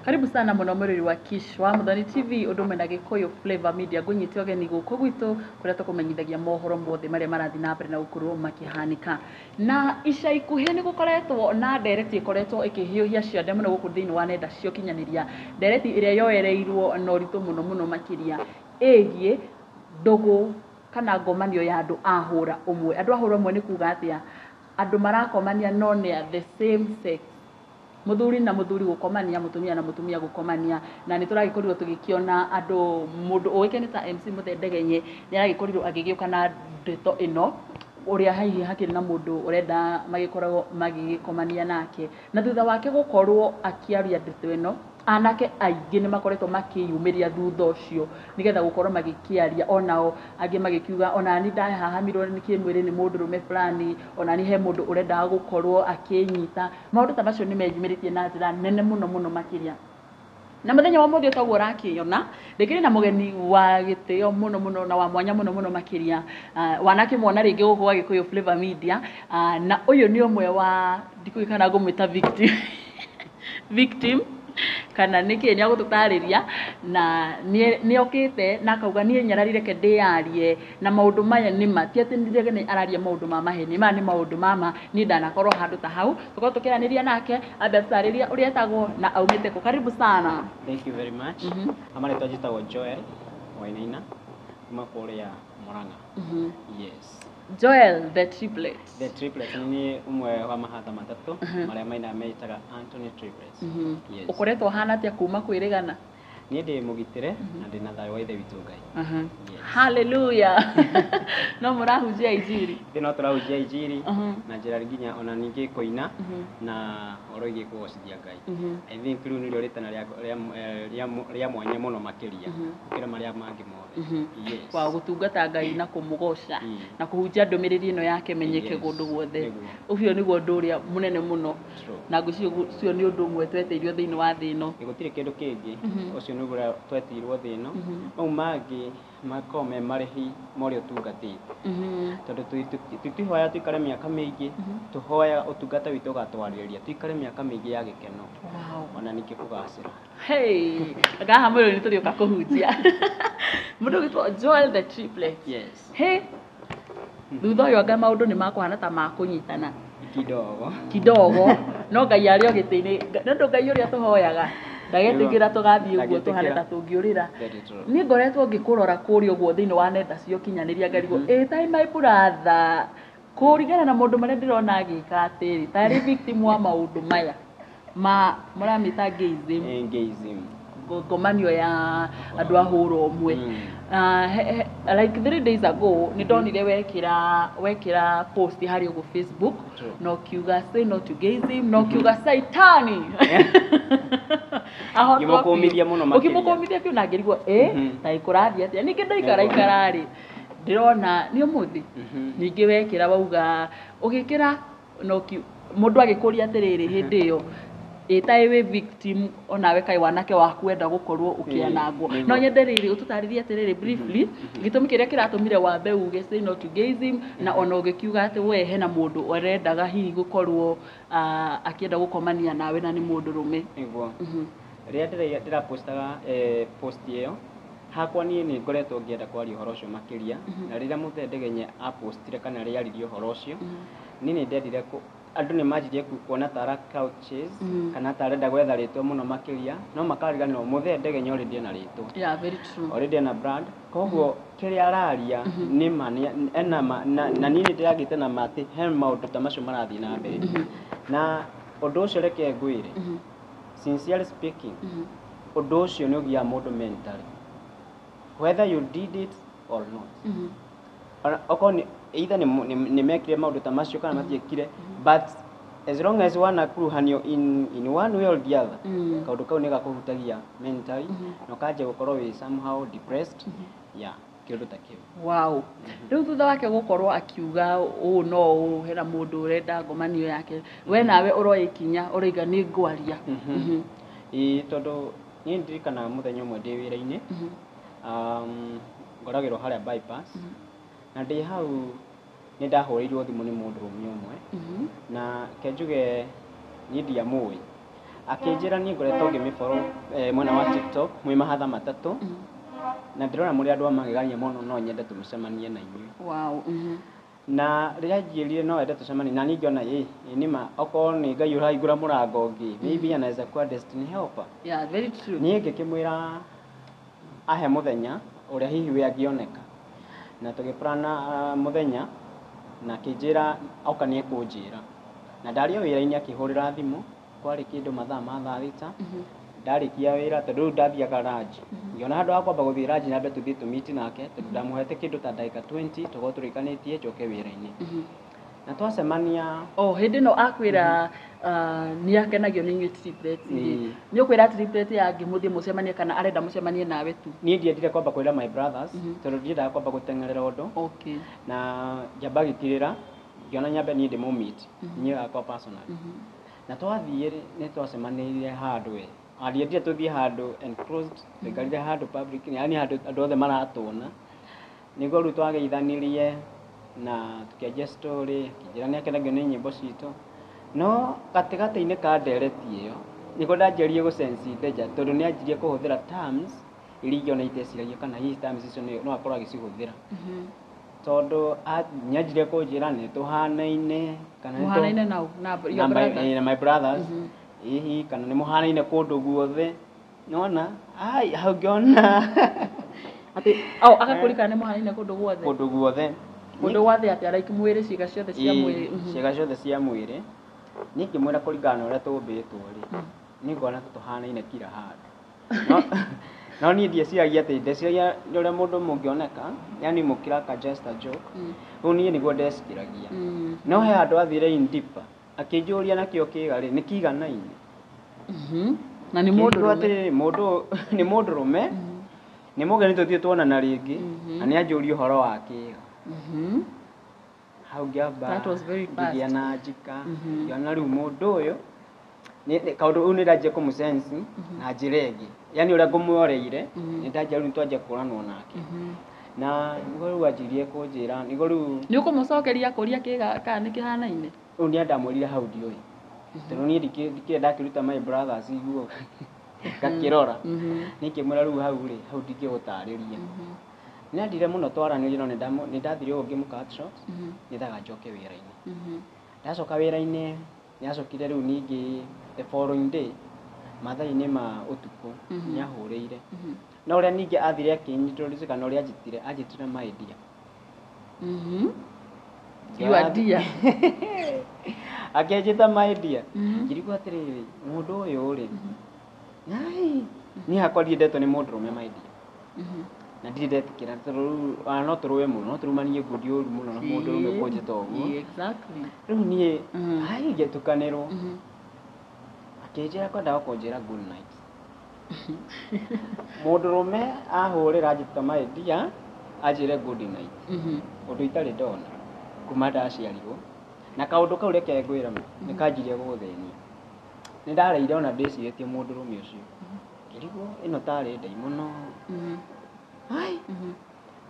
Karibu sana mwanamuriri wa Kishwa Muthoni TV undume na Gikuyu Flavor Media gunyite ogeni guku gwitu kuria tukumenyithagia mohoro mothe maria marathi na mbere na gukorwo makihanika na ica ikuhi ni gukoretwo na ndereti ikoretwo ikihiuhia ciande muno guku thiini wa nenda cio kinyaniria ndereti iria yoereirwo na uritu muno makiria egie ndugu kana ngomanio ya andu ahura umwe andu ahura umwe ni kuga atia andu marakomania no ne the same sex muthuri na muthuri gukomania mutumia na mutumia gukomania na ni turagikorirwo tugikiona andu mundu uikene ta MC Muthendegenye ni aragikorirwo agigiuka na ndeto ino uria haihi hakiri na mundu urenda magikoragwo magikomania nake na thutha wake gukorwo akiaria ndeto ino anake aingĩ nĩ makoretwo makiyumiria thutha ũcio nigetha gukorwo magikiaria onao angĩ magikiuga ona ni ndahahamirwo ni kĩmwĩrĩ nĩ mũndũrũme fulani ona ni he mũndũ ũrenda gukorwo akĩnyita maũndũ ta macio nĩ meyumĩrĩtie na njĩra nene muno makiria na muthenya wa mũthĩ ũtaguo ũrakiona ndĩkĩrĩ na mũgeni wa gĩtĩo muno na wa mwanya muno makiria wanake mwana rĩngĩ gũkũ gwa Gikuyu Flavor Media na ũyũ nĩ ũmwe wa ndikũĩ kana ngũmwĩta victim kana niki ni agututariria na ni okite na akauga ni nyararire ke ndiarie na maundu maya ni mati ati ndirege ni araria maundu ma maheni ma ni maundu mama ni ndanakorwo handu ta hau tuko tukiraniria nake ambe atariria uria etagwo na aumite ku karibu sana. Thank you very much. Amare twajitagwo Joel Wainaina kuma kuria Murang'a. Yes. Joel the triplet. The triplet ni umwe wa mahatha matatu maria maina meitaga Anthony triplets. Yes. Ukoretwo hana atia kuma kwirigana? Ni ndi mugitire na ndi na thayo wa ithe witu Ngai. Hallelujah. No murahujia injiri. Ndi no turahujia injiri na njira nginya ona ningi koina na oroigi kugocithia Ngai. I think riu ni rio ritana ria mwanya muno makiria kira maria mangi mothe. Yes. Kwa gutungata Ngai na kumugoca na kuhunjia ndumiriri ino yake menyeke gundu guothe. Ucio niguo ndu uria munene muno na ngucio ni undu umwe tweteirio thiini wa thi ino. Gutire kindu kingi ucio niguo twetirwo thi ino. Mau mangi makome marihi mori utungati. Tondu tutihoya tuikare miaka mingi tuhoya utungata witu gatwariria tuikare miaka mingi ya gikeno. Ona niki kugacira. Hey, agaha mwiro ni turioka kuhunjia. Mundu gitwa Joel the triplet. Yes. Hey. Thutha uyu anga maundu ni makuhana ta makunyitana. Kidogo no Ngai ari ogitini ndu Ngai uria tuhoyaga ndagetikira tugathie uguo tuhane ta tungiurira ni ngoretwo ngikurora kuri uguo thiini wa nenda cio kinyaniria ngarigo time my brother kurigana na mundu maria ndirona agika atiri tari victim wa maundu maya muramita gayism ngomanio ya andu ahuro umwe like 3 days ago ni ndonire wekira post hari ugu Facebook no kiuga say no to gayism no kiuga saitani Kimukumithia muno makiria ukimukumithia kiu na ngirigwo ta ikurathia atia ningi ndaikara ri ndirona ni umuthi ningi wekira wauga ugikira no mundu agikuria atiriri hindi iyo etawe victim onawe kai wanake waku enda gukorwo ukianangwo no nyenderire ututaririe atiriri briefly gitumi kiria kiratumire wambe uge say no to gayism na ona ugikiuga ati we hena mundu urendaga hihi gukorwo akienda gukomania nawe na ni mundu rume niguo ria ndira postaga post iyo hakwa ni ngoretwo ngienda kwaria horo ucio makiria na rira Muthendegenye apostire kana ria aririo horo ucio ni ndendire andu ni majirie kuona tara couches kana tarenda gwetha ritwa muno makiria no makariganirwo Muthendegenye already na ritwa. Yeah, very true. Already na brand koguo kiria araria ni ena na nini ndiragite na mati he maundu ta macio marathi na mbere na undu ucio reke ngwire sincerely speaking undu ucio ni ugia mundu mentally whether you did it or not. Okoni either ni mekire maundu ta macio kana matiekire but as long as one akuruhanio in one way or the other kaundu kau ni gakuhutagia mentally no kaje gukorwo we somehow depressed kiundu ta kiu. Wow. Riu thutha wake gukorwo akiuga no hena mundu urenda ngomanio yake we nawe uroikinya uriga ni ngwaria tondu ni ndirikana muthenya umwe ndi wira-ini ngoragirwo haria bypass na ndi hau ni ndahurirwo thimu ni mundu rume umwe na kenjuge ni ndiamui akĩnjĩra niĩ ngoretwo ngĩmĩfollow mwena wa TikTok mwĩ mahatha matatũ na ndĩrona mũrĩ andũ a magegania mũno no nyende tũmĩcemanie na inyuĩ. Wow. Na rĩrĩa njĩrire no ende tũcemanie na niĩ ngĩona nĩma okorwo nĩ Ngai ũrahingũra mũrango ũngĩ maybe anaweza kuwa destiny helper. Yeah, very true. Niĩ ngĩkĩmwĩra ahe mũthenya ũrĩa hihi we angĩoneka na tũgĩplana mũthenya na akĩnjĩra oka nĩ ekũnjĩra na ndarĩ o wĩra-inĩ akĩhũrĩra thimũ kwarĩ kĩndũ mathaa ma thaa thita ndarĩkia wĩra tondũ rĩu ndathiaga ranji ngĩona handũ ha kwamba gũthiĩ ranji na mbere tũthiĩ tũmiti nake tondũ ndamũhete kĩndũ ta ndagĩka 20 tũkorwo tũrĩkanĩtie njoke wĩra-inĩ na twacemania hĩndĩ ĩno akwĩra nĩ akenagio nĩ inyuĩ triplet nĩ ũkwĩra triplet yangĩ mũthiĩ mũcemanie kana arenda mũcemanie nawe tu? Niĩ ndiendire kwamba kwĩra my brothers tondũ ndiendaga kwamba gũteng'erera ũndũ na njamba gĩkirĩra ngĩona nyambe niĩ ndĩmũ-meet niĩ akwa personally na twathiĩ nĩ twacemanĩire handũ ndiendire tũthiĩ handũ enclosed tũikarire handũ public yani handũ andũ othe maratũona nĩguo rĩu twageithanirie na tukĩanjia story akĩnjĩra nĩ akenagio nĩ nyĩmbo citũ no gatagatĩ-inĩ ka ndereti ĩyo nĩguo ndanjirie gũsense danger tondũ nĩ anjirie kũhũthĩra terms iria ingĩona iteciragia kana hihi terms icio no akorwo agĩcihũthĩra tondũ nĩ anjirie kũnjĩra nĩ tũhanaine kana mũhanaine na my brothers hihi kana nĩ mũhanaine kũndũ guothe nĩwona hau ngĩona atĩ agakũrikana nĩ mũhanaine kũndũ guothe kũndũ guothe atĩ araiki mwĩrĩ ciĩga ciothe cia mwĩrĩ ciĩga ciothe cia mwĩrĩ niĩ ngĩmwĩra kũringana na ũrĩa tũmbĩtwo rĩ niĩ ngona tũhanaine kila handũ no niĩ ndieciragia atĩ ndeciragia ũrĩa mũndũ mũngĩoneka yani mũkĩraka just a joke rĩu niĩ nĩguo ndeciragia no he handũ athire in deeper akĩnjũria nakĩo kĩga rĩ nĩ kĩiganaine na nĩ mũndũ nĩ mũndũrũme nĩ mũgeni tũthiĩ tuonana rĩngĩ na nĩ anjũria ũhoro wa kĩga hau ngĩamba ngĩgĩa na njika ngĩona rĩu mũndũ ũyũ kaũndũ ũyũ nĩ ndanjia kũmũsense na njĩra ĩngĩ yani ũrĩa ngũmuoreire nĩ ndanjia rĩu twanjia kũranwo nake na nĩguo rĩu anjirie kũnjĩra nĩguo rĩu nĩ ũkũmũcokeria kũria kĩga kana nĩ kĩhanaine rĩu nĩ ndamwĩrire hau ndiũĩ tondũ niĩ ndikĩrĩ ndakĩruta my brothers iguo ngakĩrora nĩ ngĩmwĩra rĩu hau rĩ hau ndingĩgũtarĩria nĩ andire mũno twaranĩrie no nĩ ndathire ũguo ngĩmũ-cut short nĩgetha njoke wĩra-inĩ ndacoka wĩra-inĩ nĩ acokire rĩu ningĩ the following day mathaa-inĩ ma ũtukũ nĩ ahũrĩire no ũrĩa ningĩ athire akĩintroduce kana ũrĩa anjĩtire my dear you are dear akĩnjĩta my dear ngĩrigwo atĩrĩrĩ mũndũ ũyũ rĩ niĩ hakwa ndiendetwo nĩ mũndũrũme my dear na ndirĩ ndetĩkĩra tondũ no tũrũe mũno no tũrumanie ngundi ũru mũno na mũndũrũme kũnjĩta ũguo rĩu niĩ ngĩtukanĩrwo akĩnjĩra kwendaga kũnjĩra good night mũndũrũme ahũrĩra anjĩta my dear anjĩre good night ũndũ itarĩ ndona kuma ndaciarirwo na kaũndũ kau reke ngwĩra nĩ kanjirie gũgũthĩnia nĩ ndareire ona ndĩcirĩtie mũndũrũme ũcio ngĩrigwo ĩno tarĩ ndai mũno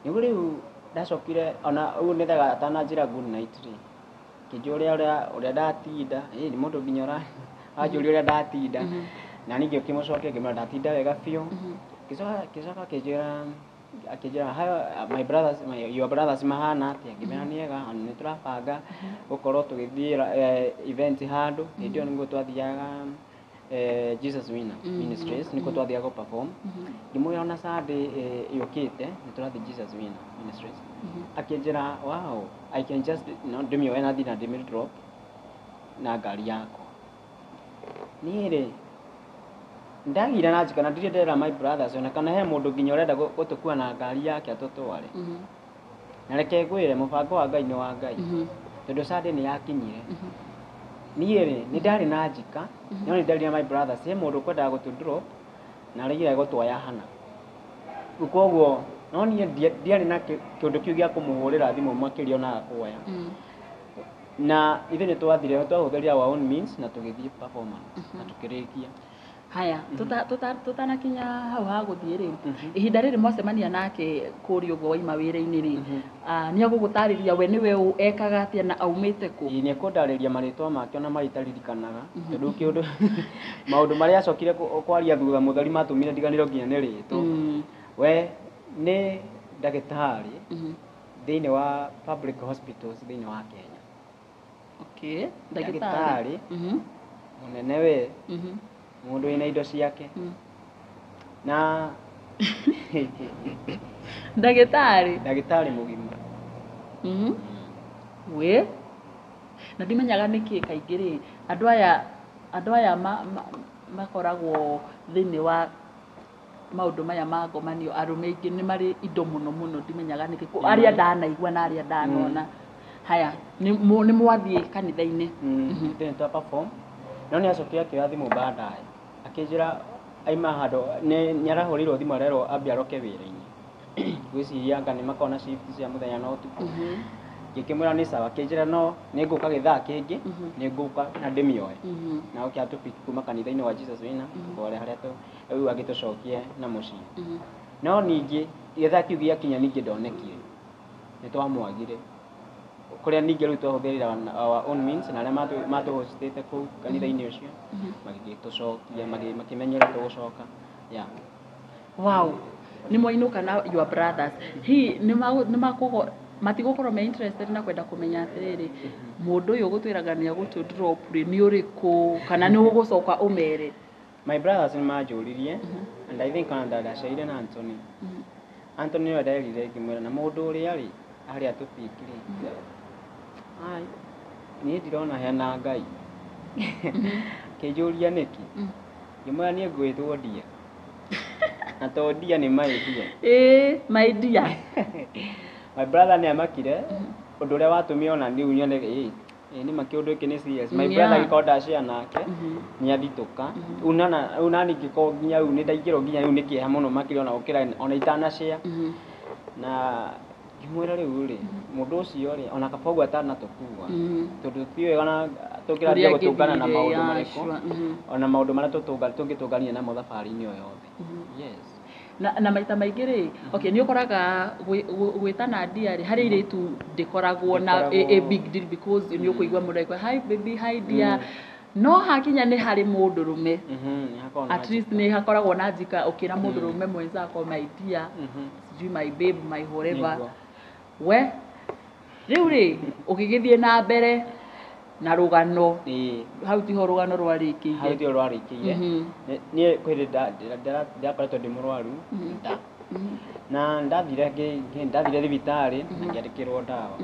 nĩguo rĩu ndacokire ona ũguo nĩthaga atananjĩra good night rĩ kĩnjũria ũrĩa ndatinda nĩ mũndũ nginya anjũria ũrĩa ndatinda na ningĩ ũkĩmũcokia ngĩmwĩra ndatinda wega biũ ngĩcoka akĩnjĩra my brothers your brothers mahana atĩa ngĩmera nĩega nĩ tũrabanga gũkorwo tũgĩthiĩ event handũ hĩndĩ ĩyo nĩguo twathiaga Jesus Winner Ministries nĩkuo twathiaga perform ngĩmwĩra ona Sunday yũkĩte nĩ tũrathiĩ Jesus Winner Ministries akĩnjĩra wow I can just ndĩmĩoe na thiĩ na ndĩmĩ drop na ngari yakwa niĩ rĩ ndagire na njika na ndirĩ ndera my brothers ona kana he mũndũ nginya ũrenda gũtũkua na ngari yake atũtware na reke ngwĩre mũbango wa Ngai nĩ wa Ngai tondũ Sunday nĩ yakinyire niĩ rĩ nĩ ndarĩ na njika no nĩ ndarĩ my brothers he mũndũ kwendaga gũtũ drop na arĩgire gũtwoya hana koguo no niĩ ndiarĩ na kĩũndũ kĩu gĩa kũmũhũrĩra thimũ makĩria ona kuoya na ithuĩ nĩ twathire twahũthĩrire our own means na tũgĩthiĩ performance na tũkĩrĩkia haya tutanakinya hau ha guthie ri ihinda riri mwacemania nake kuri uguo waima wira-ini ri ni agugutariria we niwe ekaga atia na aumite ku ni ekundariria maritwa make ona maritaririkanaga tondu kiundu maundu maria acokire kwaria thutha mutheri matumire ndiganiro nginya ni rito we ni ndagitari thiini wa public hospitals thiini wa Kenya. Okay, ndagitari munene we mundu ina indo ciake na ndagitari mugima we na ndimenyaga niki kaingĩ ri andu aya makoragwo thiini wa maundu maya ma ngomanio arume aingĩ nĩ marĩ indo mũno ndimenyaga niki aria ndanaigua na aria ndanona haya ni mwathie kanitha-ini ndĩnta perform no nĩ acokire akĩoya thimũ baadaye akĩnjĩra aima handũ nĩ arahũrĩirwo thimũ arerwo ambia aroke wĩra-inĩ gwĩciria anga nĩ makona shift cia mũthenya na ũtukũ ngĩkĩmwĩra nĩ sawa akĩnjĩra no nĩ ngũka gĩthaa kĩngĩ nĩ ngũka na ndĩmĩoe na oke atũpiki kuma kanitha-inĩ wa Jesus Wina kũrĩa harĩa rĩu agĩtũcokie na mũciĩ no ningĩ gĩthaa kĩu gĩakinya ningĩ ndonekire nĩ twamwagire kuria ningĩ rĩu twahũthĩrĩra our own means na arĩa matũhostĩte kũu kanitha-inĩ ũcio magĩtũcokia makĩmenyera tũgũcoka yeah. Wow, nĩ mwainũka na your brothers hi nĩ matigũkorwo me interested na kwenda kũmenya atĩrĩrĩ mũndũ ũyũ gũtwĩraga nĩ agũtũ drop rĩ nĩ ũrĩkũ kana nĩ ũgũcoka ũmere. My brothers nĩ manjũririe and I think ona ndacaire na Anthony. Anthony nĩwe nderire ngĩmwĩra na mũndũ ũrĩa rĩ harĩa tũpikire ai niĩ ndirona hena Ngai kĩnjũria nĩkĩ ngĩmwĩra niĩ ngwĩtwo Ndia na to Ndia nĩ my dear my brother nĩ amakire ũndũ ũrĩa watũmire ona niĩ nyone nĩ makĩũndũ iki nĩ serious my brother gĩkorwo ndacare nake nĩ athitũka una ningĩkorwo nginya rĩu nĩ ndaingĩrwo nginya rĩu nĩ kĩeha mũno makĩria ona gũkĩra ona itanacare na ngĩmwĩra rĩu rĩ mũndũ ũcio rĩ ona kaba ũguo atanatũkua tondũ ti wega na tũkĩrathiĩ gũtũngana na maũndũ marĩkũ ona maũndũ marĩa tũngĩtũngania namo thabarĩ-inĩ o yothe yes na maita maingĩ rĩ okay nĩ ũkoraga gwĩtana Ndia rĩ harĩ airĩtu ndĩkoragwo na a big deal because nĩ ũkũigua mũndũ aigua hi baby hi Ndia no hakinya nĩ harĩ mũndũrũme at least nĩ hakoragwo na njika ũkĩra mũndũrũme mwenzako my Ndia sijui my babe my whatever we rĩu rĩ ũgĩgĩthiĩ na mbere na rũgano hau tiho rũgano rwarĩkĩire niĩ kwĩrĩ ndakoretwo ndĩ mũrwaru na ndathire thibitarĩ na ngĩandĩkĩrwo ndawa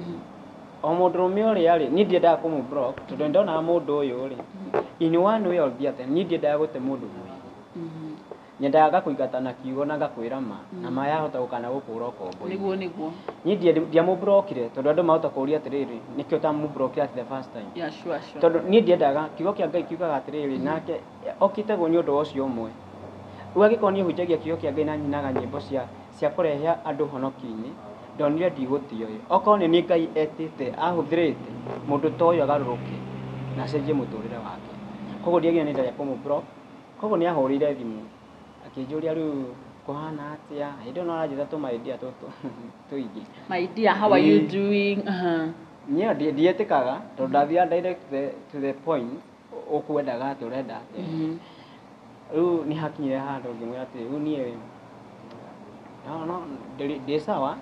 o mũndũrũme ũrĩa rĩ niĩ ndiendaga kũmũ block tondũ ndonaga mũndũ ũyũ rĩ in one way or the other niĩ ndiendaga gũte mũndũ mũĩru nyendaga kũingata na kiugo na ngakwĩra ma na ma yahota gũkana gũkũra ũkombo nĩguo niĩ ndiamũbrokire tondũ andũ mahota kũũria atĩrĩrĩ nĩkĩ ũtamũbrokire at the first time yeah sure tondũ niĩ ndiendaga kiugo kĩa Ngai kiugaga atĩrĩrĩ nake okĩte gwo nĩ ũndũ ũcio ũmwe rĩu angĩkorwo niĩ hunjagia kiugo kĩa Ngai na nyinaga nyĩmbo cia kũrehe andũ honokio-inĩ ndonire ndigũtio okorwo nĩ niĩ Ngai etĩte ahũthĩrĩte mũndũ ta ũyũ agarũrũke na acenjie mũtũrĩre wake koguo ndiagire nĩ ndaria kũmũblock koguo nĩ ahũrĩire thimũ akĩnjũria rĩu kũhana atĩa hĩndĩ ĩno aranjĩra my Ndia tũingĩ my Ndia how are you doing niĩ ndietĩkaga tondũ ndathiaga direct to the point ũkwendaga atĩ ũrenda atĩa rĩu nĩ hakinyire handũ ngĩmwĩra atĩ rĩu niĩ no ndĩ sawa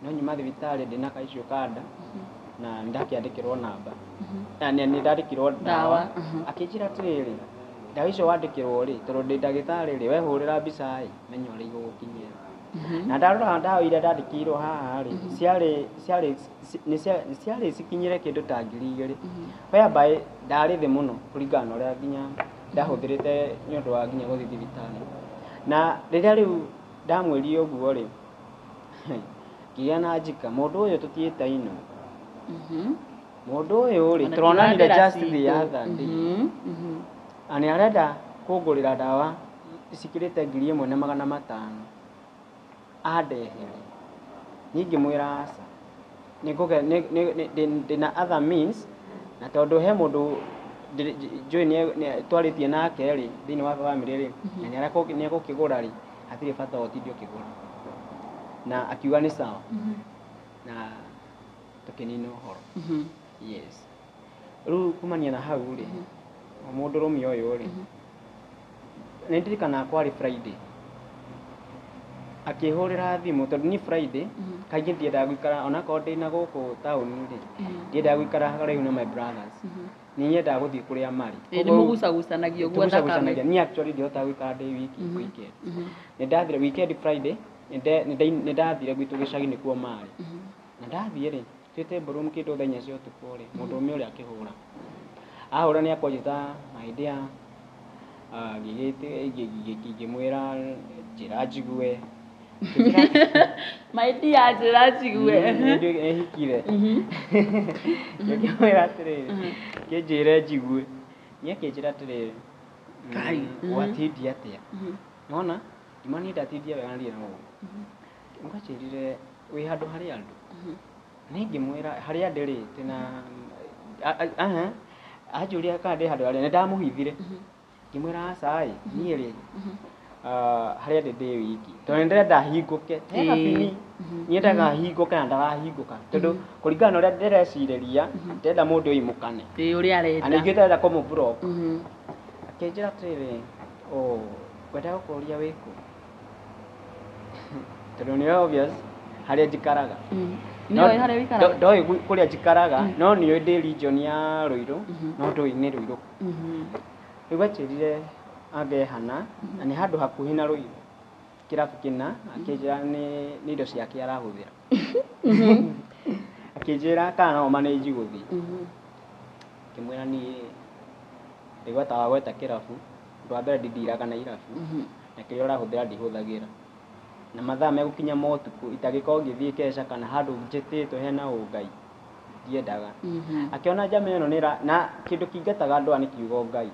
no nyuma thibitarĩ ndĩna kaicio kanda na ndakĩandĩkĩrwo namba na nĩ ndandĩkirwo ndawa akĩnjĩra atĩrĩrĩ ndawa icio wandĩkĩrwo rĩ tondũ ndĩ ndagĩtarĩ rĩ wehũrĩra mbica ĩ menya ũrĩa igũgũkinyĩra na ndarora ndawa iria ndandĩkĩirwo haha rĩ ciarĩ cikinyĩre kĩndũ ta 2,000 whereby ndarĩ thĩ mũno kũringana na ũrĩa nginya ndahũthĩrĩte nĩ ũndũ wa nginya gũthiĩ thibitarĩ na rĩrĩa rĩu ndamwĩrire ũguo rĩ ngĩgĩa na njika mũndũ ũyũ tũtiĩtaine mũndũ ũyũ rĩ tũronanire just the other day na nĩ arenda kũngũrĩra ndawa cikĩrĩte 1,500 andehere niĩ ngĩmwĩra aca ndĩna other means na tondũ he mũndũ njũĩ nĩ twarĩtie nake rĩ thĩinĩ wa family rĩ na nĩ egũkĩgũra rĩ hatirĩ bata ũtinde ũkĩgũra na akiuga nĩ sawa na tũkĩnina ũhoro yes rĩu kumania na hau rĩ mũndũrũme ũyũ rĩ nĩ ndirikanaga kwarĩ Friday akĩhũrĩra thimũ tondũ ni Friday kaingĩ ndiendaga gũikara onakorwo ndĩna gũkũ taũni rĩ ndiendaga gũikara haraihu na my brothers ni nyendaga gũthiĩ kũrĩa marĩ nĩ mũgucagucanagia ũguo thakame niĩ actually ndihotaga gũikara ndĩ wiki weekend nĩ ndathire weekend Friday nĩ ndathire gwitũ gĩcagi nĩkuo marĩ na ndathiĩ rĩ twĩte Broom kĩndũ thaa 4 cia ũtukũ rĩ mũndũrũme ũrĩa akĩhũra ahũra nĩ akwanjĩta my dear ngĩmwĩra njĩra njigue my dear njĩra njigue ehikire ngĩmwĩra atĩrĩrĩ kĩnjĩre njigue nĩ akĩnjĩra atĩrĩrĩ watindia atĩa nona ndima niĩ ndatindia wega ndirĩ na ũguo ngwacĩrire wĩ handũ harĩ andũ nĩ ngĩmwĩra harĩa ndĩrĩ tena anjũria kana ndĩ handũ harĩa nĩ ndamũhithire ngĩmwĩra aca niĩ rĩ harĩa ndĩ wiki tondũ nĩ ndĩrenda hingũke kabini nyendaga hingũke na ndarahingũka tondũ kũringana na ũrĩa ndĩrecirĩria ndĩrenda mũndũ oimũkane ũrĩa arenda na ningĩ ndĩrenda kũmũblock akĩnjĩra atĩrĩrĩ ngwendaga gũkũria wĩkũ tondũ nĩ obvious harĩa njikaraga ndoĩ kũrĩa njikaraga no nĩoĩ ndĩ region ya Rũirũ no ndũĩ nĩ Rũirũ rĩu anjĩrire angehana na nĩ handũ hakuhĩ na Rũirũ kĩrabu kĩna akĩnjĩra nĩ indo ciake arahũthĩra akĩnjĩra kana no manage gũthiĩ ngĩmwĩra niĩ ndĩgwetaga gweta kĩrabu ũndũ wa mbere ndindiraga na irabu na kĩrĩa ũrahũthĩra ndihũthagĩra na mathaa megũkinya motukũ itagĩkorwo ngĩthiĩ keca kana handũ njĩtĩtwo hena ũngai ndiendaga akĩona njama ĩno na kĩndũ kĩingataga andũ nĩ kiugo Ngai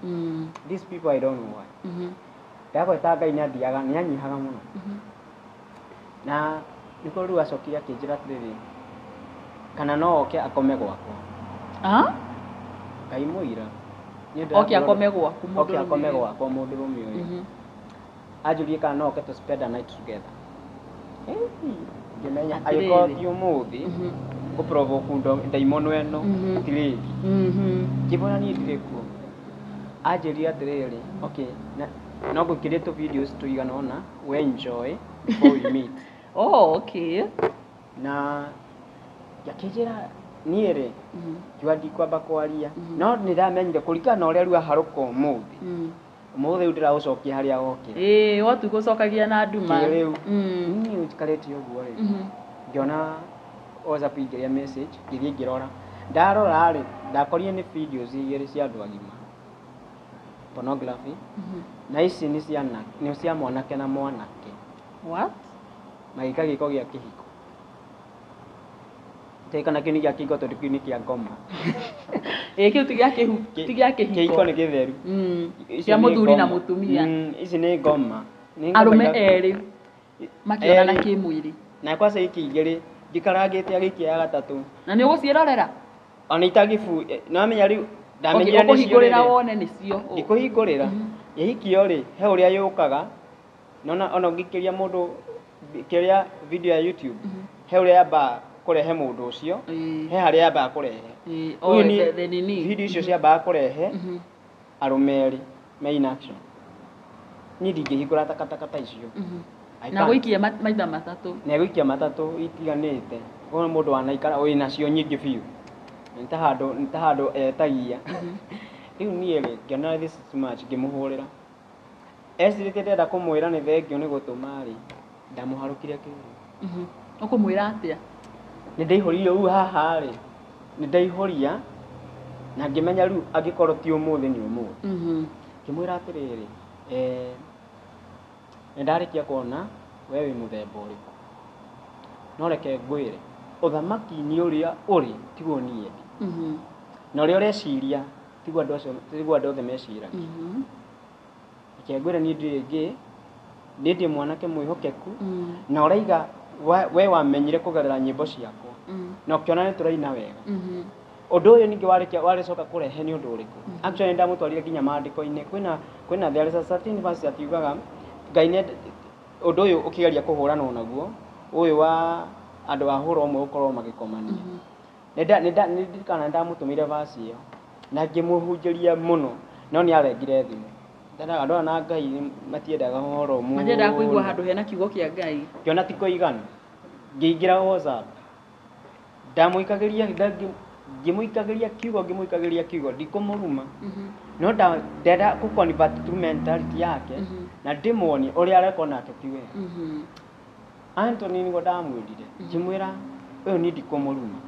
these people I don't know why ndagweta Ngai nĩ athiaga nĩ anyihaga mũno na nĩkĩo rĩu acokire akĩnjĩra atĩrĩrĩ kana no oke akome gwakwa Ngai mũira oke akome gwaku mũndũrũme ũyũ anjũrie kana no oke to spend a night together ngĩmenya agĩkorwo ti ũmũthĩ gũprovoke ndaimono ĩno ti rĩngĩ ngĩmwĩra niĩ ndirĩ kuo anjĩrire atĩrĩrĩ okay no ngũkĩrĩe tũ videos tũigana ũna we enjoy before we meet okay na akĩnjĩra niĩ rĩ kiuga ndikwamba kwaria no nĩ ndamenyire kũringana na ũrĩa rĩu aharũka ũmũthĩ ũmũthĩ ndĩragũcokia harĩa gokĩra watugũcokagia na nduma rĩu niĩ njikarĩte ũguo rĩ ngĩona WhatsApp ingĩria message ngĩthiĩ ngĩrora ndarora rĩ ndakorire nĩ videos igĩrĩ cia andũ agima pornography na ici nĩ cia mwanake na mwanake what magĩka gĩko gĩa kĩhiko kana kĩu nĩ gĩa kĩhiko tondũ kĩu nĩ kĩa ngoma kĩu ti gĩa kĩhiko kĩhiko nĩ gĩtheru cia mũthuri na mũtumia ici nĩ ngoma arũme erĩ makĩonana kĩmwĩrĩ na kwanza iki igĩrĩ njikarangĩte agĩikia ya gatatũ na nĩ ũgũciĩrorera ona itagibu nĩwamenya rĩu ndamenyire nĩcio wone nĩcio ndikũhingũrĩra ihikio rĩ he ũrĩa yũkaga ona ũngĩkĩria mũndũ kĩrĩa video ya YouTube he ũrĩa yambaga kũrehe mũndũ ũcio he harĩa yambaga kũrehe ũyũ nĩ video icio ciambaga kũrehe arũme erĩ main action niĩ ndingĩhingũra takataka icio na gũikia maitha matatũ na gũikia matatũ itiganĩte koguo mũndũ wanaikara wĩ nacio nyingĩ biũ nĩ ta handũ etagia rĩu niĩ rĩ ngĩona this is too much ngĩmũhũrĩra ecirĩtie ndenda kũmwĩra nĩ thengio nĩ gũtũma rĩ ndamũharũkire kĩũru ũkũmwĩra atĩa nĩ ndaihũrire rĩu haha rĩ nĩ ndaihũria na ngĩmenya rĩu angĩkorwo ti ũmũthĩ nĩ ũmũthĩ ngĩmwĩra atĩrĩrĩ nĩ ndarĩkia kuona we wĩ mũthemba ũrĩkũ no reke ngwĩre ũthamaki-inĩ ũrĩa ũrĩ tiguo niĩ na ũrĩa ũreciria tiguo andũ othe meciragia reke ngwĩre niĩ ndĩ mwanake mwĩhokeku na ũraiga we wamenyire kũgerera nyĩmbo ciakwa na ũkĩona nĩ tũraina wega Ũndũ ũyũ ningĩ warĩcoka kũrehe nĩ ũndũ ũrĩkũ? Actually ndamũtwarire nginya maandĩko-inĩ kwĩna there is a certain verse atiugaga Ngai nĩ ũndũ ũyũ ũkĩgeria kũhũranwo naguo ũyũ wa andũ a hũra ũmwe gũkorwo magĩkomania. Nĩndirikana ndamũtũmĩire verse ĩyo na ngĩmũhunjĩria mũno no nĩ arengire thimũ. Andũ aya na Ngai matiendaga ũhoro mũno. Matiendaga kũigua handũ hena kiugo kĩa Ngai. Kĩona ti kũigana. Ngĩingĩra WhatsApp ngĩmũikagĩria kiugo ndikũmũruma. No ndenda gũconvert to mentality yake na ndĩmuonie ũrĩa areka nake ti wega. Anthony nĩguo ndamwĩrire ngĩmwĩra ũyũ nĩ ndikũmũruma.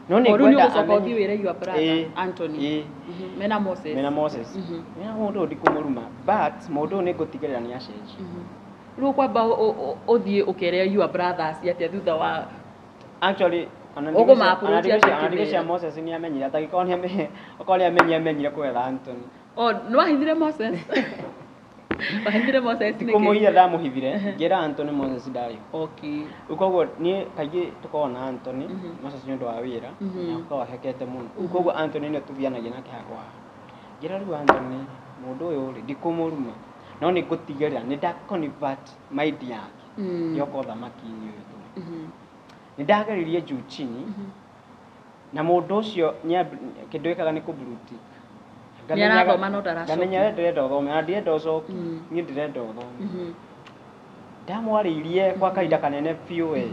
No nĩ ngwenda amenye wĩra your brother Anthony. Mena Moses. Mena mũndũ ũyũ ndikũmũruma but mũndũ ũyũ nĩ ngũtigĩrĩra nĩ acenjia. Rĩu kwamba ũthiĩ ũkerea your brothers atĩa thutha wa actually Anandiko cia Moses nĩ amenyire atagĩkorwo nĩ amenyire kwetha Anthony. Nĩ wahithire Moses? Wahithire Moses nĩkĩ? Kũmũhitha ndamũhithire ngĩra Anthony Moses ndarĩ. Okay. Koguo niĩ kaingĩ tũkoragwo na Anthony Moses nĩ ũndũ wa wĩra na ũkoragwo ahekete mũno. Koguo Anthony nĩ tũthianagia nake hakwa. Ngĩra rĩu Anthony mũndũ ũyũ rĩ ndikũmũruma no nĩ ngũtigĩrĩra nĩ ndaconvert mind yake yoka ũthamaki-inĩ ũyũ. Nĩ ndageririe juu chini na mũndũ ũcio kĩndũ ekaga nĩ kũburuti. Nĩarathoma no ndaracokia. Ngamenya ndĩrenda ũthome na ndĩrenda ũcoki niĩ ndĩrenda ũthome. Ndamwarĩirie kwa kahinda kanene biũ we.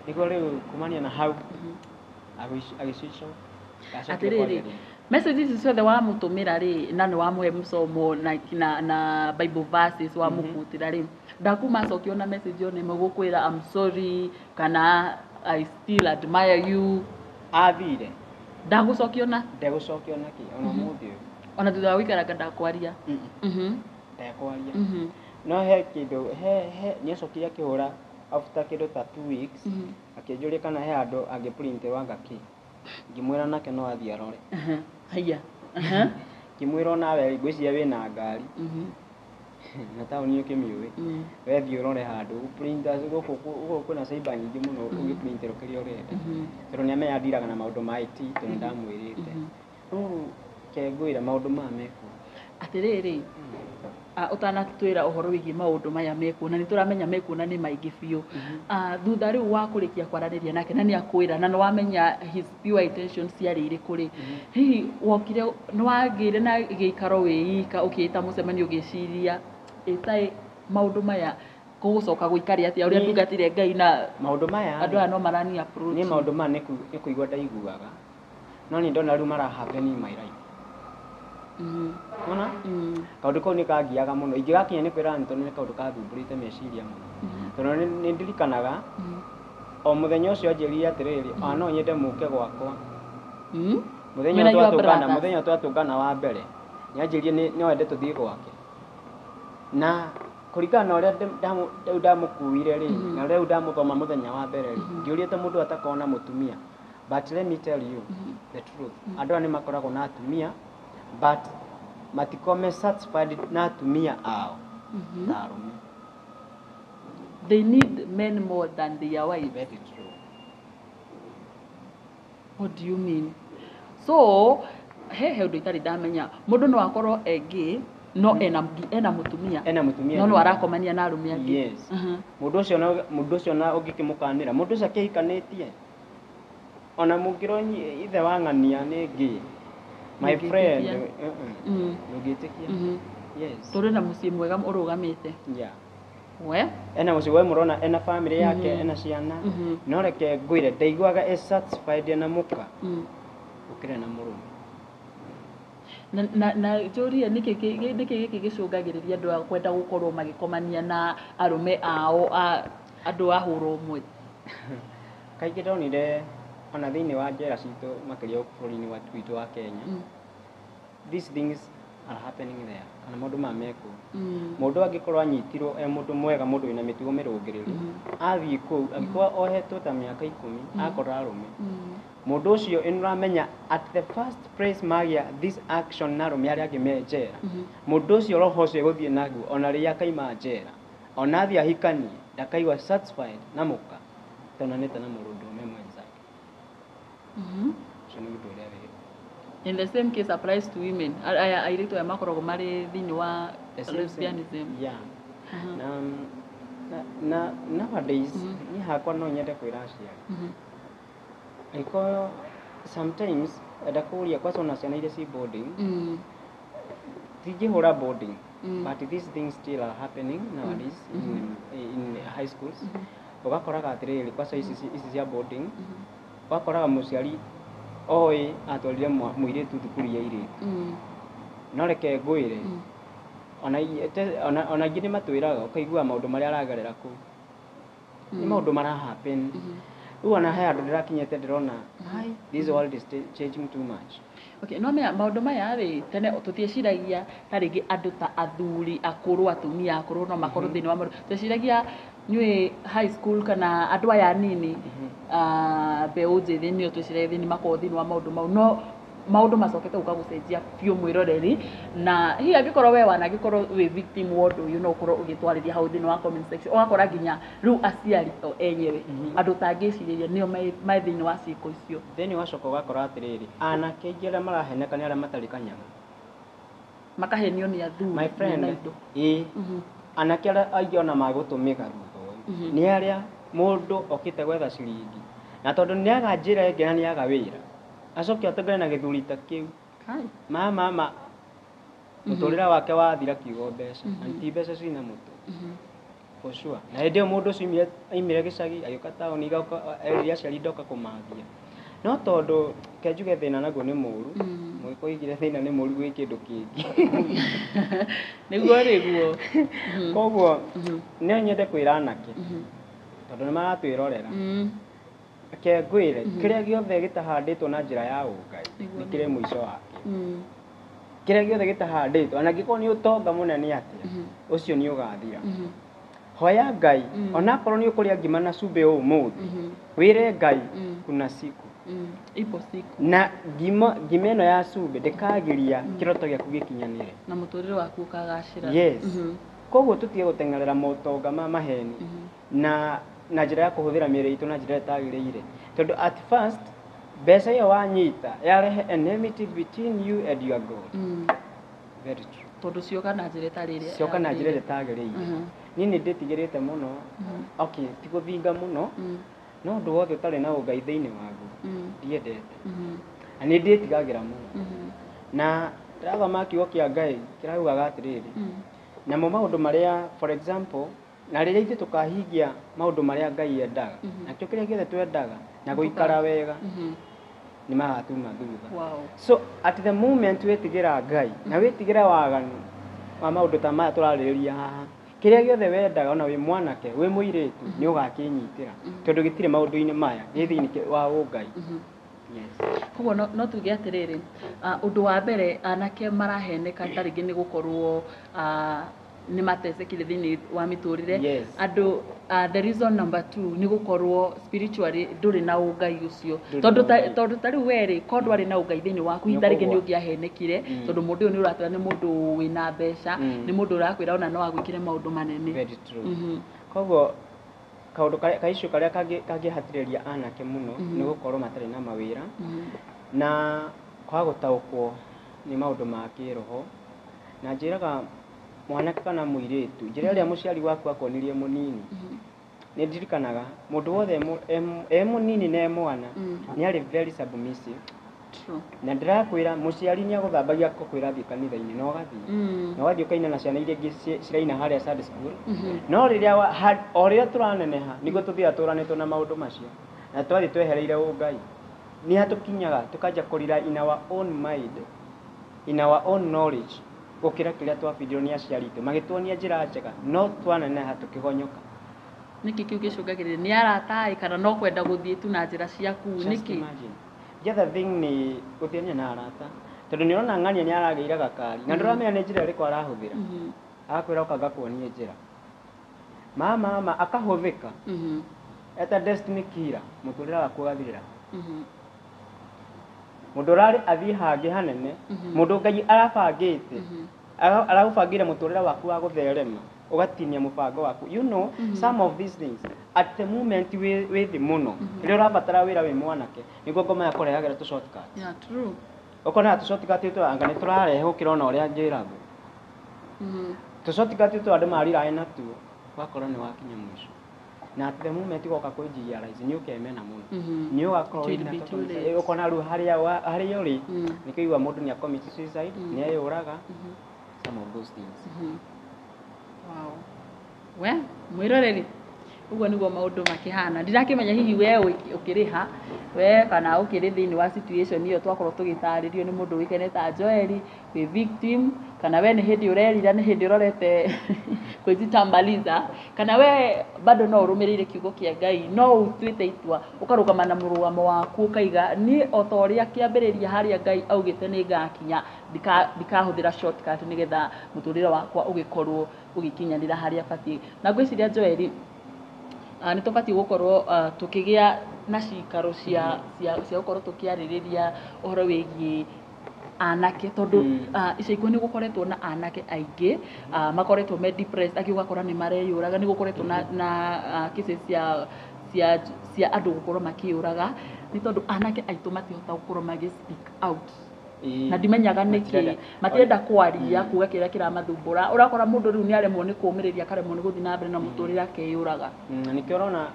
Nĩguo rĩu kumania na hau agĩcico. Atĩrĩrĩ messages ici ciothe wamũtũmĩra rĩ na nĩ wamũhe mũsomo na Bible verses wamũkutĩra rĩ ndakuma acokio na message yo nĩmwe gũkwĩra I'm sorry kana I still admire you. Athire ndagũcokio na ndegũcokio na kĩ ona mũthĩ ũyũ ona thutha wa gũikaraga ndakwaria. Ndakwaria no he kĩndũ nĩ acokire akĩhũra after kĩndũ ta 2 weeks akĩnjũria kana he handũ angĩprinterwo ngakĩ ngĩmwĩra nake no athiĩ arore. Haiya ngĩmwĩra nawe ngwĩciria wĩna ngari na taũni ũkĩmĩũĩ we thiĩ ũrore handũ printers gũkũ kwĩna cyber nyingĩ mũno ũgĩprinterwo kĩrĩa ũrenda tondũ nĩamenya ndiraga na maũndũ ma IT tondũ ndamwĩrĩte. Rĩu kengwĩra maũndũ maya mekuo. Atĩrĩrĩ ũtanatwĩra ũhoro wĩgiĩ maũndũ maya mekuo na nĩtũramenya mekuo na nĩ maingĩ biũ. Thutha rĩu wa kũrĩkia kwaranĩria nake na nĩakwĩra na nĩwamenya his pure intentions ciarĩ irĩkũ rĩ hihi wokire nĩwagĩire na gĩikaro wĩika ũkĩĩta mũcemanio ũgĩciria ĩtaĩ maũndũ maya gũgũcoka gũikare atĩa ũrĩa tungatire Ngai na maũndũ maya andũ aya no marani approach. Niĩ maũndũ maya nĩ kũigua ndaiguaga no nĩ ndona rĩu mara happen in my life. Ona kaũndũ kau nĩ kangiaga mũno ingĩgakinya nĩ kwĩra Anthony nĩ kaũndũ kathumbũrĩte meciria mũno tondũ nĩ ndirikanaga o mũthenya ũcio anjĩrire atĩrĩrĩ no nyende mũke gwakwa. Mũthenya twatũngana wa mbere nĩ anjĩrire no wende tũthiĩ gwake na kũringana na ũrĩa ndamũkuire rĩ na rĩu ndamũthoma mũthenya wa mbere rĩ ngĩũrĩte mũndũ atakorwo na mũtumia but let me tell you the truth andũ aya nĩ makoragwo na atumia but matikome satisfied na atumia ao ta arũme. They need men more than their wives. Very true. What do you mean? So he ũndũ itarĩ ndamenya mũndũ no akorwo engĩ no ena mũtumia no no arakomania na arũme angĩ. Yes. Mũndũ ũcio na ũngĩkĩmũkanĩra mũndũ ũcio akĩhikanĩtie ona mũngĩrwo ithe wa ng'ania nĩ ngĩ my friend ndũngĩtĩkia. Yes. Tũrĩ na mũciĩ mwega ũrũgamĩte. Yeah. We ena mũciĩ we mũrona ena family yake ena ciana no reke ngwĩre ndaiguaga satisfied na mũka ũkĩrĩ na mũrũme. Na njũrie nĩkĩ gĩkĩ gĩcũngagĩrĩria andũ a kwenda gũkorwo magĩkomania na arũme ao andũ a hũra ũmwe. Kaingĩ ndonire ona thĩinĩ wa njera citũ makĩria bũrũri-inĩ witũ wa Kenya these things are happening there kana maũndũ maya mekuo. Mũndũ angĩkorwo anyitirwo mũndũ mwega mũndũ wĩna mĩtugo mĩrũngĩrĩru athiĩ kũu angĩkorwo ohetwo ta mĩaka 10 akorwo arũme mũndũ ũcio nĩũramenya at the first place magĩa this action na arũme arĩa angĩ me njera mũndũ ũcio roho ũcio gũthiĩ naguo ona rĩrĩa akaima njera ona athiĩ ahikanie ndakaigua satisfied na mũka tondũ nĩ ta na mũndũ ũmwe mwenzake. ũcio nĩ ũndũ ũrĩa wĩ. In the same case applies to women. Aya airĩtu aya makoragwo marĩ thĩinĩ wa lesbianism. Yeah. Na nowadays niĩ hakwa no nyende kwĩra aciari. Angĩkorwo sometimes enda kũria kwa ciana iria ci boarding. Tingĩhũra boarding. But these things still are happening nowadays in high schools. Ũgakoraga atĩrĩrĩ kwa ici cia boarding. Ũgakoraga mũciari oĩ atwarire mũirĩtu thukuru ya airĩtu. No reke ngwĩre ona ingĩ nĩ matwĩraga ũkaigua maũndũ marĩa aragerera kũu. Nĩ maũndũ mara happen. Rĩu ona he andũ ndĩrakinyĩte ndĩrona this world is changing too much. Okay, no mea maũndũ maya rĩ tene tũtieciragia ta rĩngĩ andũ ta athuri akũrũ atumia akũrũ no makorwo thĩinĩ wa maũndũ. Tweciragia nyuĩ high school kana andũ aya nini mbeũ njĩthĩ nĩo tweciragia thĩinĩ makorwo thĩinĩ wa maũndũ mau. No maũndũ macokete gũka gũcenjia biũ mwĩroreri na hihi angĩkorwo we wanagĩkorwo wĩ victim wa ũndũ ũyũ no ũkorwo ũgĩtwarĩria hau thĩinĩ wa comment section. Ũgakora nginya rĩu aciari o enyewe andũ tangĩcirĩria nĩo me thĩinĩ wa ciĩko icio. Thĩinĩ wacoka ũgakora atĩrĩrĩ anake aingĩ arĩa maraheneka nĩ arĩa matarĩ kanyama. Makahenio nĩ athuri. My friend, anake arĩa aingĩ ona magũtũmĩka thutha nĩ arĩa mũndũ okĩte gwetha ciringi na tondũ nĩaga njĩra ĩngĩ na nĩaga wĩra acoke atengere na gĩthuri ta kĩu. Mama mũtũrĩre wake wathira kiugo mbeca na ti mbeca cina mũtũ. For sure. Na hĩndĩ ĩyo mũndũ ũcio aimire gĩcagi agĩũka taũni iria aciari ndoka kũmathia. No tondũ kenjuge thĩna naguo nĩ mũru mũgĩkũyũ oigire thĩna nĩ mũru gwĩ kĩndũ kĩngĩ. Nĩguo rĩguo. Koguo nĩ nyende kwĩra anake tondũ nĩ maratwĩrorera. Ke ngwĩre kĩrĩa gĩothe gĩtahandĩtwo na njĩra ya ũngai nĩ kĩrĩ mũico wake. Kĩrĩa gĩothe gĩtahandĩtwo ona angĩkorwo nĩ ũtonga mũnene atĩa ũcio nĩ ũgathira. Hoya Ngai onakorwo nĩ ũkũrĩa ngima na cumbĩ ũmũthĩ wĩre Ngai kuna siku. Ipo siku. Na ngima ĩno ya cumbĩ ndĩkagĩria kĩroto gĩaku gĩkinyanĩre. Na mũtũrĩre waku ũkagacĩra. Yes. Koguo tũtige gũteng'erera motonga ma maheni na njĩra ya kũhũthĩra mĩĩrĩ itũ na njĩra ĩtagĩrĩire. Tondũ at first mbeca ĩyo wanyita yarehe enmity between you and your God. Very true. Tondũ cioka na njĩra ĩtarĩ cioka na njĩra ĩtagĩrĩire. Niĩ nĩ ndĩtigĩrĩte mũno okay ti gũthinga mũno no ũndũ wothe ũtarĩ na ũngai thĩinĩ waguo ndiendete. Na nĩ ndĩtigagĩra mũno. Na ndĩrathoma kiugo kĩa Ngai kĩraugaga atĩrĩrĩ namo maũndũ marĩa for example na rĩrĩa ithuĩ tũkahingia maũndũ marĩa Ngai endaga nakĩo kĩrĩa gĩothe twendaga na gũikara wega nĩ magatuma thutha. So at the moment wĩtigĩra Ngai na wĩtigĩra waganu wa maũndũ ta maya tũrarĩrĩria haha kĩrĩa gĩothe wendaga ona wĩ mwanake wĩ mũirĩtu nĩ ũgakĩnyitĩra tondũ gĩtirĩ maũndũ-inĩ maya gĩ thĩinĩ wa ũngai. Koguo no tuge atĩrĩrĩ ũndũ wa mbere anake maraheneka ta rĩngĩ nĩ gũkorwo nĩ matecekire thĩinĩ wa mĩtũrĩre. Andũ the reason number 2 nĩ gũkorwo spiritually ndũrĩ na ũngai ũcio tondũ ta rĩu werĩ ko ndwarĩ na ũngai thĩinĩ waku hihi ta rĩngĩ nĩ ũngĩahenekire tondũ mũndũ ũyũ nĩ ũratwĩra nĩ mũndũ wĩna mbeca nĩ mũndũ ũrakwĩra ona no agwĩkire maũndũ manene. Very true. Koguo kaũndũ kaicio karĩa kangĩhatĩrĩria anake mũno nĩ gũkorwo matarĩ na mawĩra na kwaga gũtaũkwo nĩ maũndũ ma kĩroho. Na njĩraga mwanake kana mũirĩtu njĩra ĩrĩa mũciari waku akwonirie mũnini nĩ ndirikanaga mũndũ wothe mũnini na mwana nĩ arĩ very submissive. Na ndĩrakwĩra mũciari nĩ agũthambagia kwĩra thiĩ kanitha-inĩ na ũgathiĩ ũkaina na ciana iria ingĩ ciraina harĩa Sunday school. No rĩrĩa tũraneneha nĩguo tũthiaga tũranĩtwo na maũndũ macio na twathiĩ twehereire ũngai nĩ hatũkinyaga tũkanjia kũrira in our own mind in our own knowledge gũkĩra kĩrĩa twabindĩrwo nĩ aciari aitũ magĩtuonia njĩra njega no twaneneha tũkĩgonyoka. Nĩkĩ kĩu gĩcũngagĩrĩria nĩ arataĩ kana no kwenda gũthiĩ tu na njĩra ciaku nĩkĩ? The other thing nĩ gũthiania na arata tondũ nĩ ũrona ng'ania nĩ aragĩire gakari na ndũramenya nĩ njĩra ĩrĩkũ arahũthĩra agakwĩra ũkanga kuonie njĩra mama akahũthĩka eta destiny killer mũtũrĩre waku ũgathirĩra. Mũndũ ũrarĩ athiĩ hangĩ hanene mũndũ Ngai arabangĩte aragũbangĩire mũtũrĩre waku wa gũtherema ugatinia mubango waku you know some of these things at the moment we the muno rio rabatara wira we mwanake niguo ngoma ya kurehagira tu shortcut yeah true ukona tu shortcut tu anga ni turarehe ukirona uria njiragu tu shortcut tu andu marira ina tu wakora ni wakinya mwisho na at the moment goka kujia rise ni ukemena muno ni ugakorwo ina ukona ru haria uri nikigwa mundu ni commit suicide ni ayuraga some of those things wow we mwiroreri uguo niguo maundu makihana ndirakimenya hihi we ukiriha we kana ukiri thini wa situation iyo twakorwo tugitaririo ni mundu wikene ta Joel we victim kana we ni hindi urerira ni hindi urorete kwizitambaliza kana we bado no urumirire kiugo kia Ngai no utwite itua ukarugama na murugamo waku ukaiga ni otoria kiambiriria haria Ngai augite ni ngakinya ndikahuthira shortcut nigetha muturire wakwa ugikorwo ugikinyanira haria bati na ngwiciria Joel ni tubati gukorwo tukigia na cikaro cia gukorwo tukiaririria uhoro wigie anake tondu ica ikuo ni gukoretwo na anake aingi makoretwo me depressed aki ugakora ni mareyuraga ni gukoretwo na cases cia andu gukorwo makiuraga ni tondu anake aitu matihota gukorwo magi speak out na ndimenyaga niki matirenda kwaria kuga kiria kiramathumbura urakora mundu riu ni aremwo ni kumiriria karemwo ni guthi na mbere na muturira akeyuraga nikio rona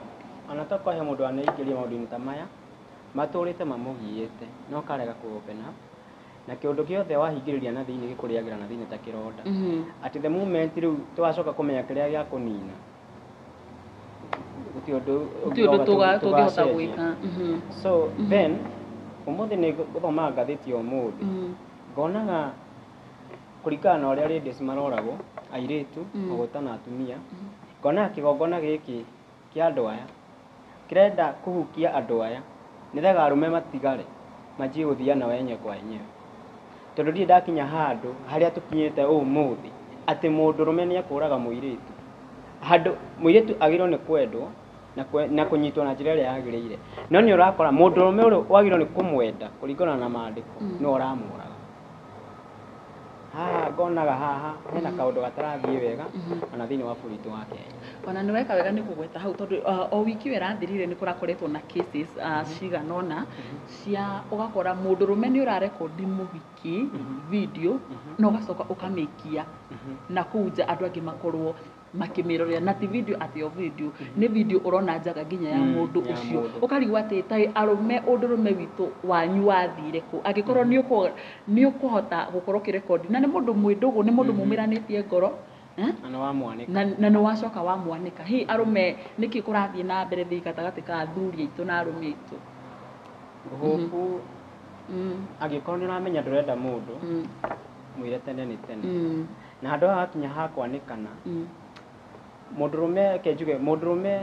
anataka he mundu anaikiria maundu ta maya maturite mamugiite no karega kuopena na kiundu kiothe wahingiriria na thiini gikuriagira na thiini ta kironda at the moment riu twacoka kumenya kiria gia kunina uti undu tugihota gwika so then umuthi ni guthoma ngathiti umuthi ngonaga kurikana na uria ladies maroragwo airitu ogotana atumia ngona kigongona giki kia andu aya kirenda kuhukia andu aya nithaga arume matigare majie guthiana wenye kwa enyewe tondu ndie ndakinya handu haria tukinyete umuthi ati mundu rume ni akuraga muiritu handu muiritu agirwo ni kwendwo na kunyitwo na njira iria yagirire no ni urakora mundu rume uri wagirwo ni kumwenda kuringana na maandiko no uramuraga ngonaga haha hena kaundu gatarathie wega ona thiini wa bũrũri wa Kenya ona ni weka wega ni kugweta hau tondu o wiki werathirire ni kurakoretwo na cases ciganona cia ugakora mundu rume ni urarekondi muhiki video no gacoka ukamikia na kuja andu angi makorwo makimirorera na ti video ati o video ni video urona njaga nginya ya mundu ucio ukarigwa ati tai arume undurume witu wanyu wathire ku agikorwo ni ukuhota gukorwo kirekondi na ni mundu mwindugu ni mundu mumiranitie ngoro na wamwanika na no wacoka wamwanika hi arume niki kurathie na mbere thi gatagati ka thuri itu na arume itu guku agikorwo ni uramenya ndurenda mundu mwire tene ni tene na handu hakinya hakwanikana mundurume kenjuge mundurume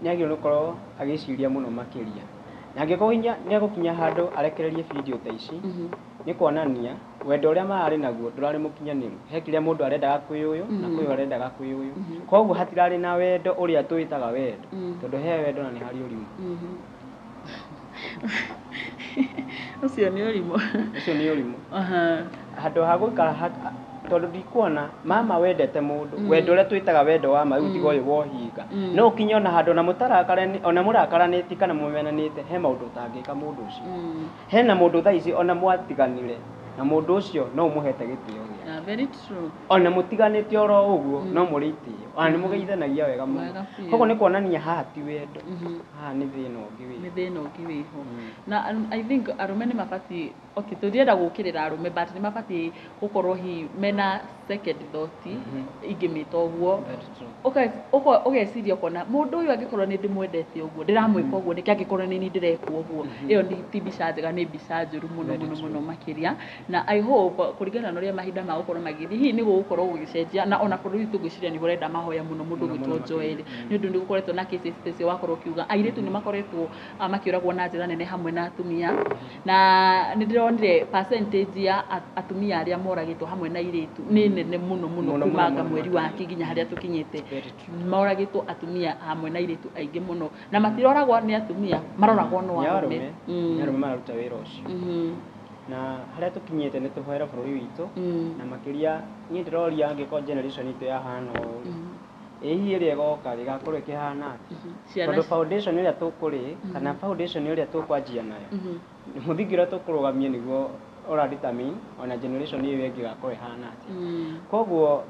ni agirwo gukorwo agiciria muno makiria na angĩkorwo ni agukinya handu arekererie video ta ici ni kuonania wendo uria marari naguo ndurari mukinyaniru he kiria mundu arendaga kwi uyu na kwi arendaga kwi uyu koguo hatirari na wendo uria twitaga wendo tondu he wendo na ni hari urimu ucio ni urimu handu ha guikara tondu ndikuona mama wendete mundu wendo uria twitaga wendo wa ma utigo uyu wohinga no ukinye ona handu na mutarakarani ona murakaraniti kana mumenanite he maundu utangika mundu ucio hena mundu thaici ona mwatiganire na mundu ucio no umuhete gitio gia very true ona mutiganite oro uguo no muriti ona ni mugeithanagia wega muno koguo ni kuonania haha ti wendo haha ni thina ungi wiho na I think arume ni mabati okay tuthienda gukirira arume but ni mabati gukorwo hi mena second thought ingimita uguo ugeciria kona mundu uyu angikorwo ni ndimwendete uguo ndiramwika uguo niki angikorwo ni ndirekwo uguo iyo ni tibisha njega ni mbica njuru muno makiria na I hope kuringana na uria mahinda ma gukorwo magithi hi ni gukorwo gugicenjia na ona bũrũri witu ngwiciria ni burenda mahoya muno mundu gwitwo Joel ni undu ni gukoretwo na cases tese wakorwo kiuga airitu ni makoretwo makiuragwo na njira nene hamwe na atumia na ni ndironire percentage ya atumia aria moragitwo hamwe na airitu ni nene muno kumanga mweri wa kiginya haria tukinyite moragitwo atumia hamwe na airitu aingi muno na matiroragwo ni atumia maroragwo no arume arume maruta wira ucio na haria tukinyete nä tå hoera bå rå ri witå na makä ria niä ndä roria angä korwo generation itå yahana å ä hihi ä rä a ĩgoka ĩgakorwo ä kä hana atä tondå foundation ä rä a tå kå rä kana foundation ä rä a tå kwanjia nayo må thingi å rä a tå kå rå gamia nä guo å ona generation ä yo ĩngä gakorwo ä hana atä koguo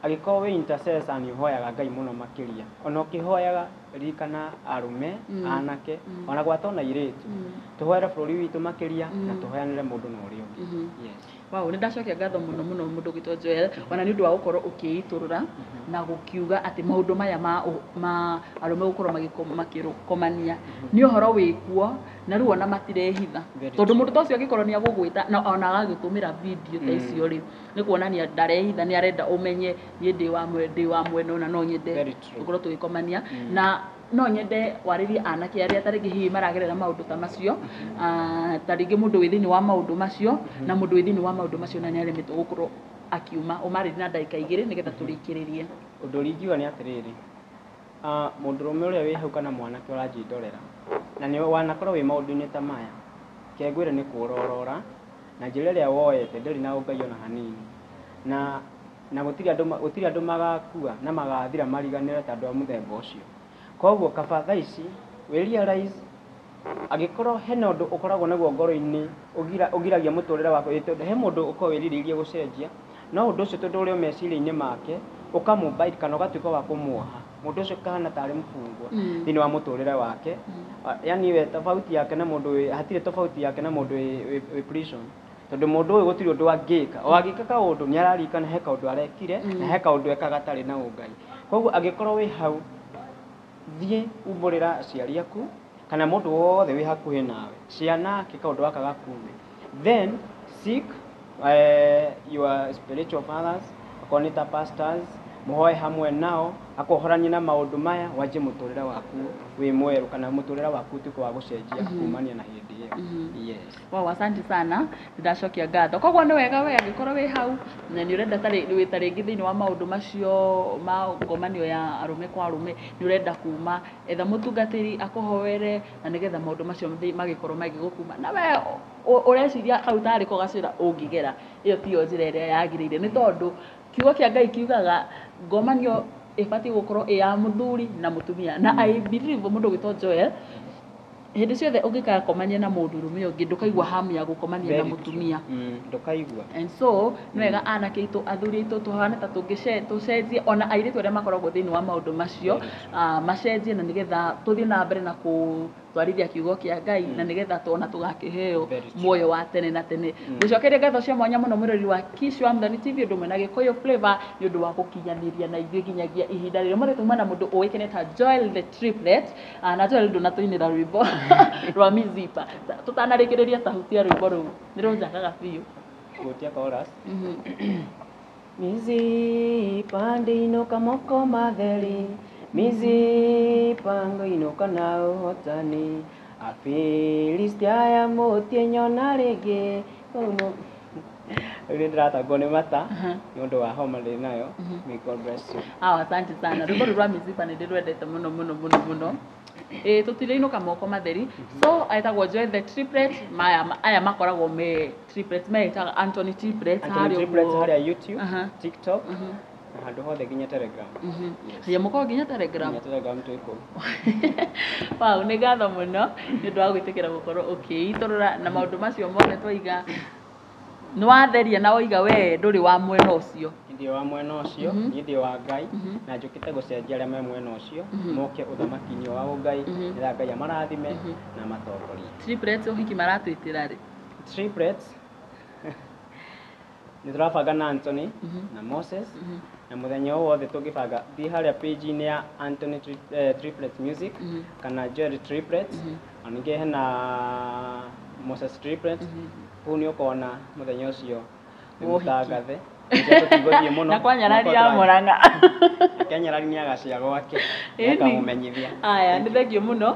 agä korwo wä intercessor nä å hoyaga Ngai må no makä ria ona å kä hoyaga ririkana arume anake ona gwata ona irĩtu tå hoere bå rå ri witå makä ria na tå hoyanä må ndå na å rä å ngä wow nä ndacokia ngatho må no må no må ndå gä two Joel ona nä å ndå wa gå korwo å kä itå rå ra na gå kiuga atä maå ndå maya ma arume gå korwo makä rå komania nä å horo wä kuo na rä u ona matirehitha tondå må ndå ta å cio angä korwo nä agå gwä ta ona agagä tå mä ra video ta icio rä nä kuonania ndarehitha nä arenda å menye niä ndä wa mwena na no nyende gå korwo tå gä komania na no nyende warĩrie anake arĩa tarĩngĩ hihi maragerera maũndũ ta macio tarĩngĩ mũndũ wĩ thĩinĩ wa maũndũ macio na mũndũ wĩ thĩinĩ wa maũndũ macio na nĩ aremetwo gũkorwo akiuma ũmarĩrie na ndagĩka igĩrĩ nĩgetha tũrĩkĩrĩrie ũndũ ũrĩa ingiuga nĩ atĩrĩrĩ mũndũrũme ũrĩa wĩ hau kana mwanake ũranjindorera na nĩ wanakorwo wĩ maũndũ-inĩ ta maya kengwĩre nĩ kũrorora na njĩra ĩrĩa woete ndĩrĩ na ũngai ona hanini na gũtirĩ andũ magakua na magathira mariganĩre ta andũ a mũthemba ũcio koguo kaba thaa ici wĩ realize angĩkorwo hena ũndũ ũkoragwo naguo ngoro-inĩ ũgiragia mũtũrĩre waku tondũ he mũndũ ũkorwo wĩrirĩirie gũcenjia no ũndũ ũcio tondũ ũrĩ o meciria-inĩ make ũkamũmbaiti kana ũgatuĩka wa kũmuoha mũndũ ũcio kahana tarĩ mũfungwa thĩinĩ wa mũtũrĩre wake yani we tofauti yake na mũndũ hatirĩ tofauti yake na mũndũ wĩ prison tondũ mũndũ ũyũ gũtirĩ ũndũ angĩka o angĩka kaũndũ nĩ araririkana he kaũndũ arekire na he kaũndũ ekaga gatarĩ na ũngai koguo angĩkorwo wĩ hau thiĩ umbũrĩra aciari aku kana mũndũ wothe wĩ hakuhĩ nawe ciana kä kaũndũ gaka gakume then seek your spiritual fathers akorwo nĩ ta pastors mũhoe hamwe nao akohoranie na maũndũ maya wanjie mũtũrĩre waku wĩ mwerũ kana mũtũrĩre waku ũtuĩke wa gũcenjia kumania na hĩndĩ ĩyo yes wow asante sana ndacokia ngatho koguo nĩ wega we angĩkorwo wĩ hau na nĩ ũrenda wĩ tarĩngĩ thĩinĩ wa maũndũ macio ma ngomanio ya arũme kwa arũme nĩ ũrenda kuma etha mũtungatĩri akũhoere na nĩgetha maũndũ macio magĩkorwo magĩgũkuma na we ũreciria hau tarĩ kũgacĩra ũngĩgera ĩyo tiyo njĩra ĩrĩa yagĩrĩire nĩ tondũ kiugo kĩa Ngai kiugaga ngomanio ĩbatiĩ gũkorwo ĩ ya mũthuri na mũtumia na I believe mũndũ gwĩtwo Joel hĩndĩ ciothe ũngĩkaga komania na mũndũrũme ũngĩ ndũkaigua hamu ya gũkomania na mũtumia ndũkaigua and so nĩ wega anake aitũ athuri aitũ tũhane ta tũcenjie ona airĩtu arĩa makoragwo thĩinĩ wa maũndũ macio macenjie na nĩgetha tũthiĩ na mbere na twarithia kiugo kĩa Ngai na nĩgetha tũona tũgakĩheo muoyo wa tene na tene gũcokeria ngatho cia mwanya mũno mũrori wa Kishwa Mthoni TV ũndũ ũmwe na Gĩkũyũ Flavour nĩ ũndũ wa gũkinyanĩria na ithuĩ nginyagia ihinda rĩrĩ mũthĩ tuma na mũndũ ũĩkaine ta Joel the Triplet na Joel ndũnatũinĩra rwĩmbo rwa Mizipa tũtanarĩkĩrĩria tahutia rwĩmbo rũu nĩ rũnjakaga biũ gutia chorus Mizipa ndĩinũka moko matheri Mizipa ngũinũka na ũhotani Afilisti aya mũtie nyona rĩngĩ ndĩratangwo nĩ mata nĩ ũndũ wa homa ndĩ nayo may God bless you asante sana rwĩmbo rũu rwa Mizipa nĩ ndĩrwendete mũno mũno mũno mũno tũtirĩinũka moko matheri so aĩtagwo Joel the Triplet aya makoragwo me Triplet metaga Anthony Triplet harĩa YouTube TikTok handũ hothe nginya Telegram ya mũkorwo nginya Telegram twĩkũ wow nĩ ngatho mũno nĩ ũndũ wa gwĩtĩkĩra gũkorwo ũkĩitũrũra na maũndũ macio mothe twaiga nĩ watheria na woiga we ndũrĩ wa mwena ũcio ndĩ wa mwena ũcio niĩ ndĩ wa Ngai na njũkĩte gũcenjia arĩa me mwena ũcio moke ũthamaki-inĩ wa Ngai nĩgetha Ngai amarathime na matongorie Triplets ũhiki maratwĩtĩra rĩ Triplets nĩ tũrabanga na Anthony na Moses na mũthenya wothe tũngĩbanga thiĩ harĩa page-inĩ ya Anthony Triplet Music kana Joel Triplet na ningĩ hena Moses Triplet kũu nĩ ũkona mũthenya ũcio nĩ mũtangathe na kwa Nyarari ya Murang'a Nyarari ni agacia gwake akamumenyithia. Aya nĩ thengio mũno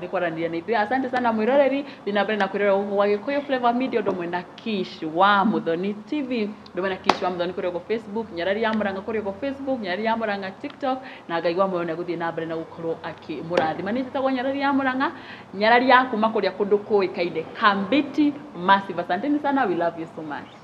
nĩ kwaranĩria na ithuĩ. Asante sana mwĩroreri, thina mbere na kwĩrora gũkũ gwa Gĩkũyũ Flavour Media ũndũ ũmwe na Kish wa Muthoni TV, ũndũ ũmwe na Kish wa Muthoni kũrĩa gwa Facebook, Nyarari ya Murang'a kũrĩa gwa Facebook, Nyarari ya Murang'a TikTok, na ngaigua moyo nĩ gũthiĩ na mbere na gũkorwo akĩmũrathima. Nĩ njĩtagwo Nyarari ya Murang'a, Nyarari ya kuma kũrĩa kũndũ kũĩkaine Kambiti. Massive asanteni sana, we love you so much.